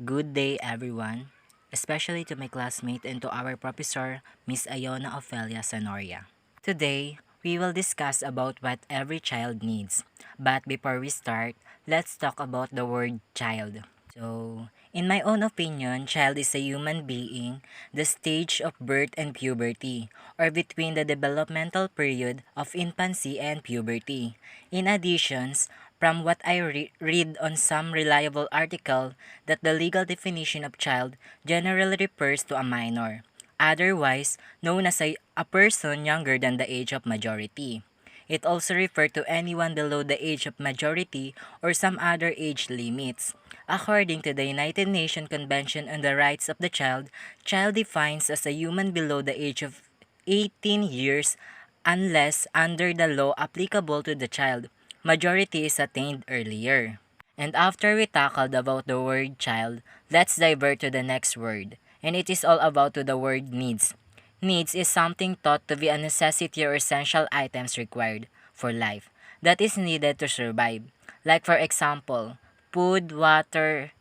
Good day, everyone, especially to my classmate and to our professor, Miss Iona Ofelia Sonoria. Today, we will discuss about what every child needs. But before we start, let's talk about the word child. So, in my own opinion, child is a human being, the stage of birth and puberty, or between the developmental period of infancy and puberty. In addition, from what I read on some reliable article, that the legal definition of child generally refers to a minor, otherwise known as a person younger than the age of majority. It also refers to anyone below the age of majority or some other age limits. According to the United Nations Convention on the Rights of the child defines as a human below the age of 18 years unless under the law applicable to the child, majority is attained earlier. And after we tackled about the word child, let's divert to the next word. And it is all about to the word needs. Needs is something thought to be a necessity or essential items required for life that is needed to survive. Like for example, food, water,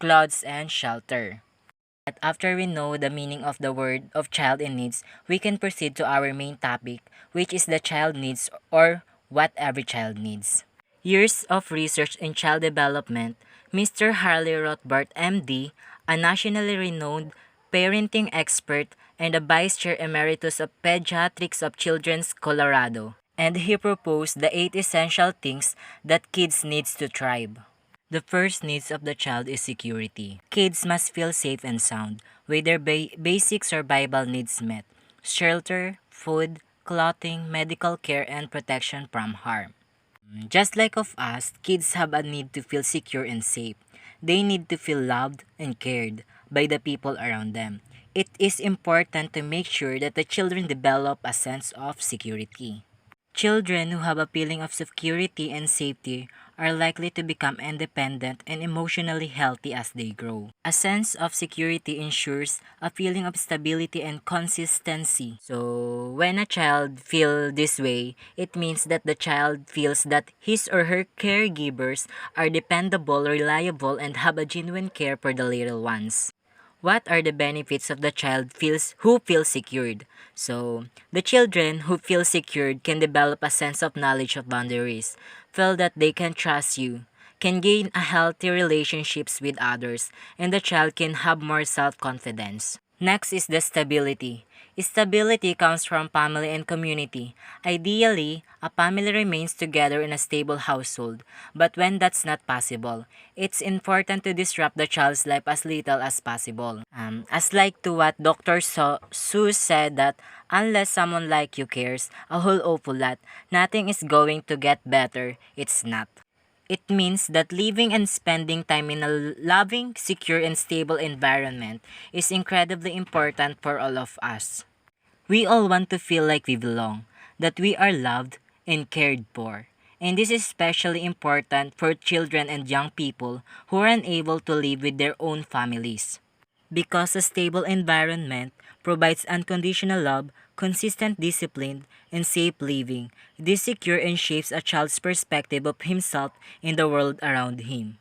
clothes, and shelter. But after we know the meaning of the word of child in needs, we can proceed to our main topic, which is the child needs or what every child needs. Years of research in child development, Mr. Harley Rothbard, MD, a nationally renowned parenting expert and a vice chair emeritus of pediatrics of Children's Colorado, and he proposed the 8 essential things that kids needs to thrive. The first needs of the child is security. Kids must feel safe and sound, with their basic survival needs met: shelter, food, clothing, medical care, and protection from harm. Just like of us, kids have a need to feel secure and safe. They need to feel loved and cared by the people around them. It is important to make sure that the children develop a sense of security. Children who have a feeling of security and safety are likely to become independent and emotionally healthy as they grow. A sense of security ensures a feeling of stability and consistency. So, when a child feels this way, it means that the child feels that his or her caregivers are dependable, reliable, and have a genuine care for the little ones. What are the benefits of the child who feels secured? So, the children who feel secured can develop a sense of knowledge of boundaries, feel that they can trust you, can gain a healthy relationships with others, and the child can have more self-confidence. Next is the stability. Stability comes from family and community. Ideally, a family remains together in a stable household, but when that's not possible, it's important to disrupt the child's life as little as possible. As like to what Dr. Seuss said that unless someone like you cares a whole awful lot, nothing is going to get better. It's not. It means that living and spending time in a loving, secure, and stable environment is incredibly important for all of us. We all want to feel like we belong, that we are loved and cared for. And this is especially important for children and young people who are unable to live with their own families. Because a stable environment provides unconditional love, consistent discipline, and safe living. This secure and shapes a child's perspective of himself and the world around him.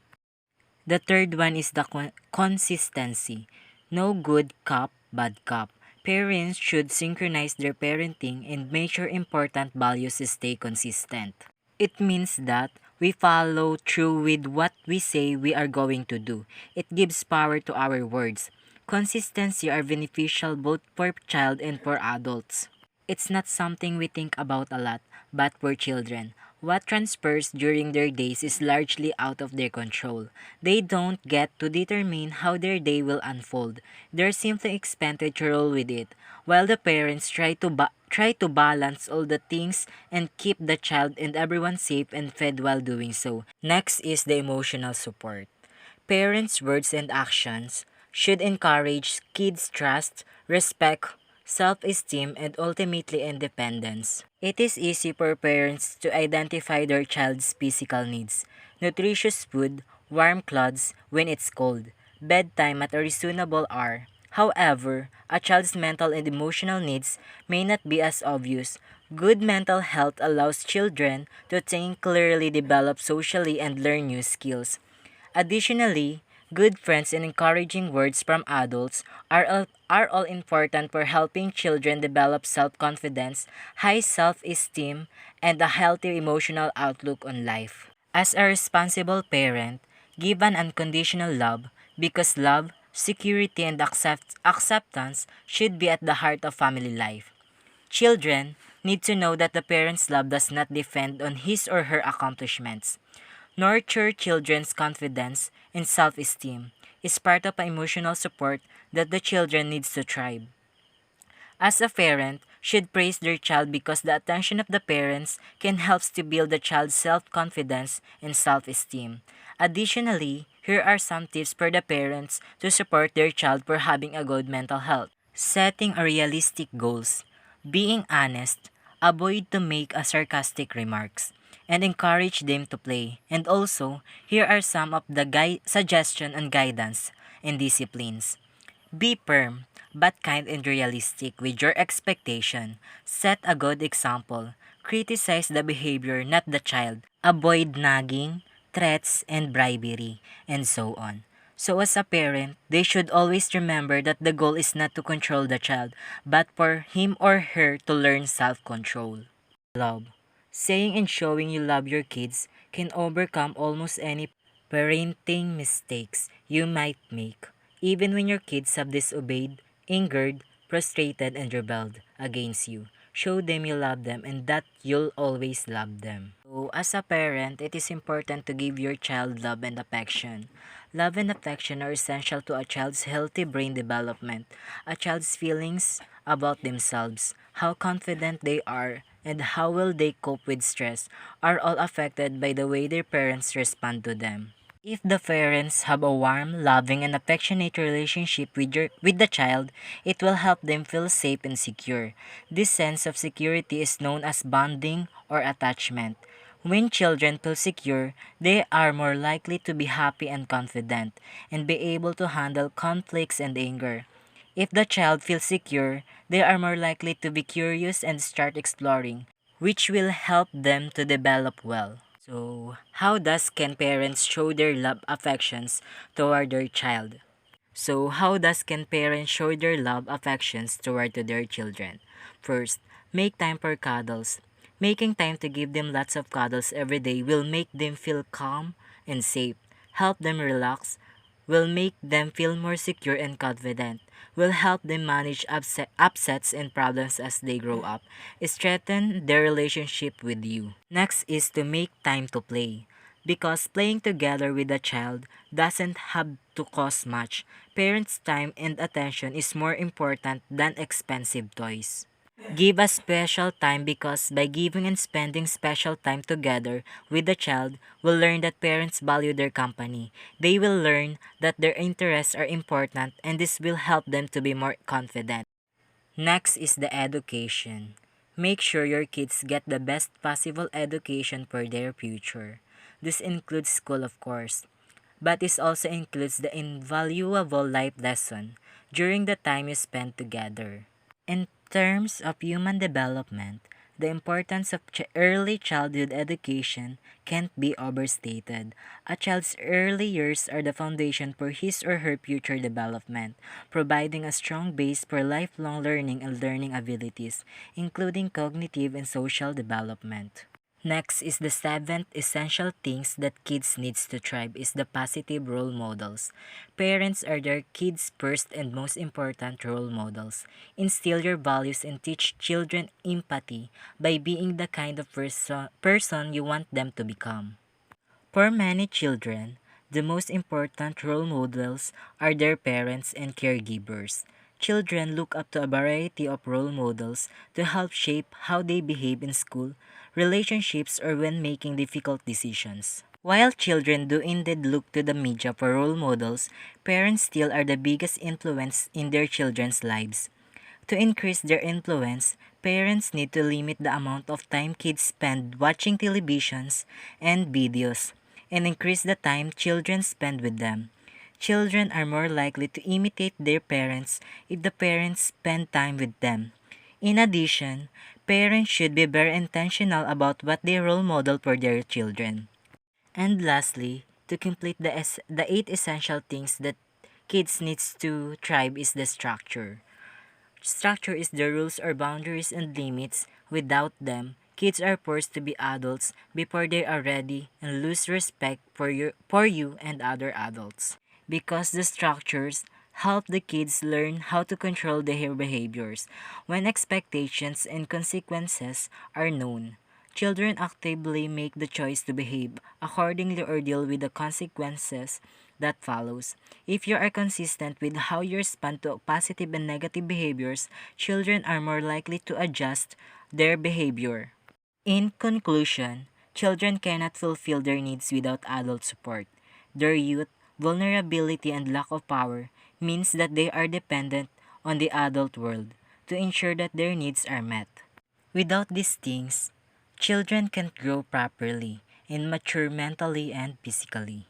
The third one is the consistency. No good cop, bad cop. Parents should synchronize their parenting and make sure important values stay consistent. It means that we follow through with what we say we are going to do. It gives power to our words. Consistency are beneficial both for child and for adults. It's not something we think about a lot, but for children, what transpires during their days is largely out of their control. They don't get to determine how their day will unfold. They're simply expected to roll with it, while the parents try to balance all the things and keep the child and everyone safe and fed while doing so. Next is the emotional support. Parents' words and actions should encourage kids' trust, respect, self-esteem, and ultimately independence. It is easy for parents to identify their child's physical needs: nutritious food, warm clothes when it's cold, bedtime at a reasonable hour. However, a child's mental and emotional needs may not be as obvious. Good mental health allows children to think clearly, develop socially, and learn new skills. Additionally, Good friends and encouraging words from adults are all important for helping children develop self-confidence, high self-esteem, and a healthy emotional outlook on life. As a responsible parent, give an unconditional love because love, security, and acceptance should be at the heart of family life. Children need to know that the parent's love does not depend on his or her accomplishments. Nurture children's confidence and self-esteem is part of the emotional support that the children needs to thrive. As a parent, should praise their child because the attention of the parents can help to build the child's self-confidence and self-esteem. Additionally, here are some tips for the parents to support their child for having a good mental health. Setting a realistic goals. Being honest. Avoid to make a sarcastic remarks and encourage them to play. And also, here are some of the suggestion and guidance and disciplines. Be firm, but kind and realistic with your expectation. Set a good example. Criticize the behavior, not the child. Avoid nagging, threats, and bribery, and so on. So as a parent, they should always remember that the goal is not to control the child, but for him or her to learn self-control. Love. Saying and showing you love your kids can overcome almost any parenting mistakes you might make. Even when your kids have disobeyed, angered, frustrated, and rebelled against you, show them you love them and that you'll always love them. So, as a parent, it is important to give your child love and affection. Love and affection are essential to a child's healthy brain development. A child's feelings about themselves, how confident they are, and how will they cope with stress are all affected by the way their parents respond to them. If the parents have a warm, loving, and affectionate relationship with the child, it will help them feel safe and secure. This sense of security is known as bonding or attachment. When children feel secure, they are more likely to be happy and confident and be able to handle conflicts and anger. If the child feels secure, they are more likely to be curious and start exploring, which will help them to develop well. So, how does can parents show their love affections toward their child? So, how does can parents show their love affections toward to their children? First, make time for cuddles. Making time to give them lots of cuddles every day will make them feel calm and safe, help them relax, will make them feel more secure and confident, will help them manage upsets and problems as they grow up, strengthen their relationship with you. Next is to make time to play. Because playing together with a child doesn't have to cost much, parents' time and attention is more important than expensive toys. Give a special time because by giving and spending special time together with the child will learn that parents value their company. They will learn that their interests are important and this will help them to be more confident. Next is the education. Make sure your kids get the best possible education for their future. This includes school of course, but this also includes the invaluable life lesson during the time you spend together. In terms of human development, the importance of early childhood education can't be overstated. A child's early years are the foundation for his or her future development, providing a strong base for lifelong learning and learning abilities, including cognitive and social development. Next is the seventh essential things that kids needs to thrive is the positive role models. Parents are their kids' first and most important role models. Instill your values and teach children empathy by being the kind of person you want them to become. For many children, the most important role models are their parents and caregivers. Children look up to a variety of role models to help shape how they behave in school, relationships, or when making difficult decisions. While children do indeed look to the media for role models, parents still are the biggest influence in their children's lives. To increase their influence, parents need to limit the amount of time kids spend watching televisions and videos and increase the time children spend with them. Children are more likely to imitate their parents if the parents spend time with them. In addition, parents should be very intentional about what they role model for their children. And lastly, to complete the 8 essential things that kids needs to thrive is the structure. Structure is the rules or boundaries and limits. Without them, kids are forced to be adults before they are ready and lose respect for you and other adults. Because the structures help the kids learn how to control their behaviors. When expectations and consequences are known, children actively make the choice to behave accordingly or deal with the consequences that follows. If you are consistent with how you respond to positive and negative behaviors, children are more likely to adjust their behavior. In conclusion, children cannot fulfill their needs without adult support. Their youth, vulnerability, and lack of power means that they are dependent on the adult world to ensure that their needs are met. Without these things, children can't grow properly and mature mentally and physically.